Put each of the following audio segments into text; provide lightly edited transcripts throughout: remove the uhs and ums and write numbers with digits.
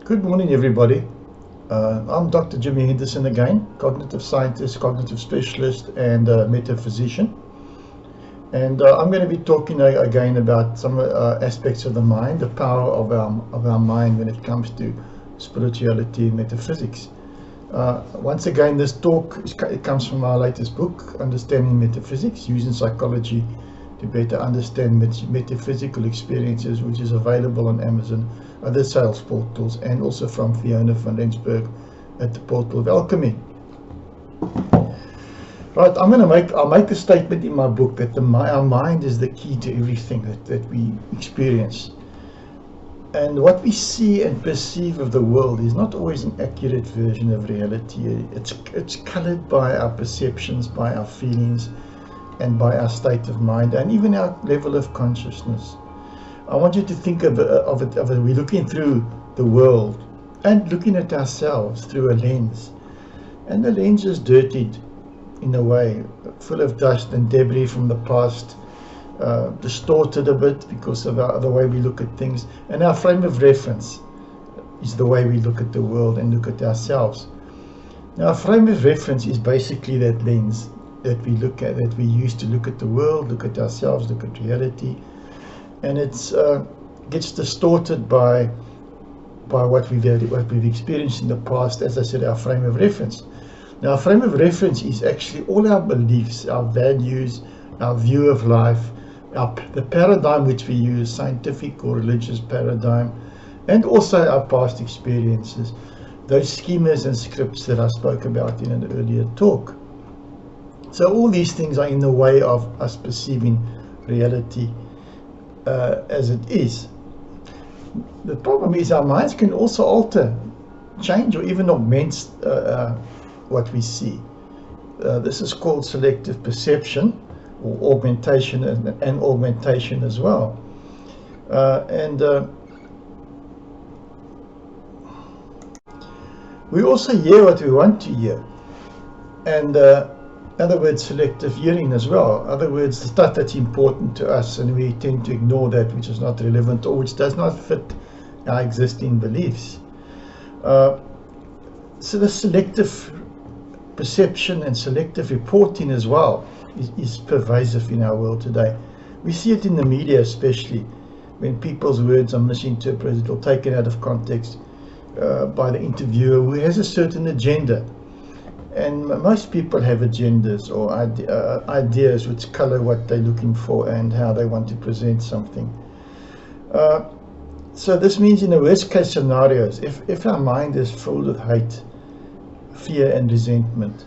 Good morning, everybody. I'm Dr. Jimmy Henderson again, cognitive scientist, cognitive specialist, and metaphysician. And I'm going to be talking again about some aspects of the mind, the power of our mind when it comes to spirituality and metaphysics. Once again, this talk it comes from our latest book, Understanding Metaphysics, Using Psychology to Better Understand Metaphysical Experiences, which is available on Amazon, other sales portals, and also from Fiona van Rensburg at the Portal of Alchemy. Right, I'll make a statement in my book that our mind is the key to everything that we experience. And what we see and perceive of the world is not always an accurate version of reality. It's colored by our perceptions, by our feelings, and by our state of mind, and even our level of consciousness. I want you to think of it. We're looking through the world and looking at ourselves through a lens. And the lens is dirtied in a way, full of dust and debris from the past, distorted a bit because of the way we look at things. And our frame of reference is the way we look at the world and look at ourselves. Now, our frame of reference is basically that lens that we look at, that we use to look at the world, look at ourselves, look at reality. And it gets distorted by what we've experienced in the past. As I said, our frame of reference. Now, our frame of reference is actually all our beliefs, our values, our view of life, the paradigm which we use, scientific or religious paradigm, and also our past experiences, those schemas and scripts that I spoke about in an earlier talk. So all these things are in the way of us perceiving reality as it is. The problem is our minds can also alter, change, or even augment what we see. This is called selective perception, or augmentation, and augmentation as well. We also hear what we want to hear, and in other words, selective hearing as well. In other words, the stuff that's important to us, and we tend to ignore that which is not relevant or which does not fit our existing beliefs. So the selective perception and selective reporting as well is pervasive in our world today. We see it in the media, especially when people's words are misinterpreted or taken out of context by the interviewer who has a certain agenda. And most people have agendas or ideas which color what they're looking for and how they want to present something. So this means in the worst case scenarios, if our mind is filled with hate, fear and resentment,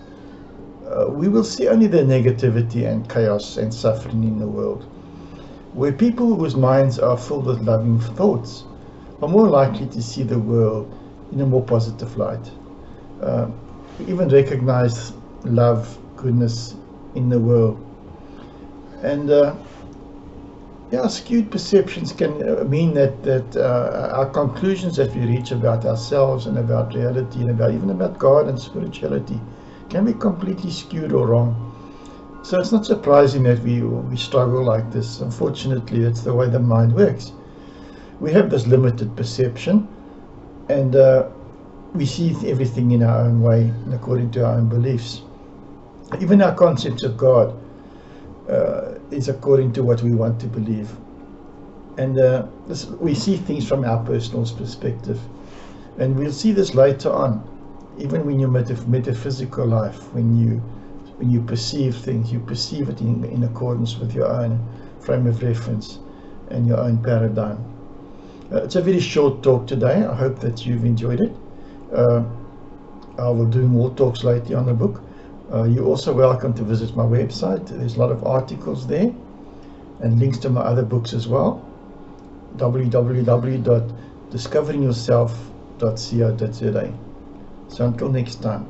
we will see only the negativity and chaos and suffering in the world. Where people whose minds are filled with loving thoughts are more likely to see the world in a more positive light. Even recognize love, goodness in the world. And skewed perceptions can mean that our conclusions that we reach about ourselves and about reality and even about God and spirituality can be completely skewed or wrong. So it's not surprising that we struggle like this. Unfortunately, that's the way the mind works. We have this limited perception, and we see everything in our own way and according to our own beliefs. Even our concepts of God is according to what we want to believe. And we see things from our personal perspective. And we'll see this later on, even in your metaphysical life. When you perceive things, you perceive it in accordance with your own frame of reference and your own paradigm. It's a very short talk today. I hope that you've enjoyed it. I will do more talks later on the book. You're also welcome to visit my website. There's a lot of articles there and links to my other books as well. www.discoveringyourself.co.za. So until next time.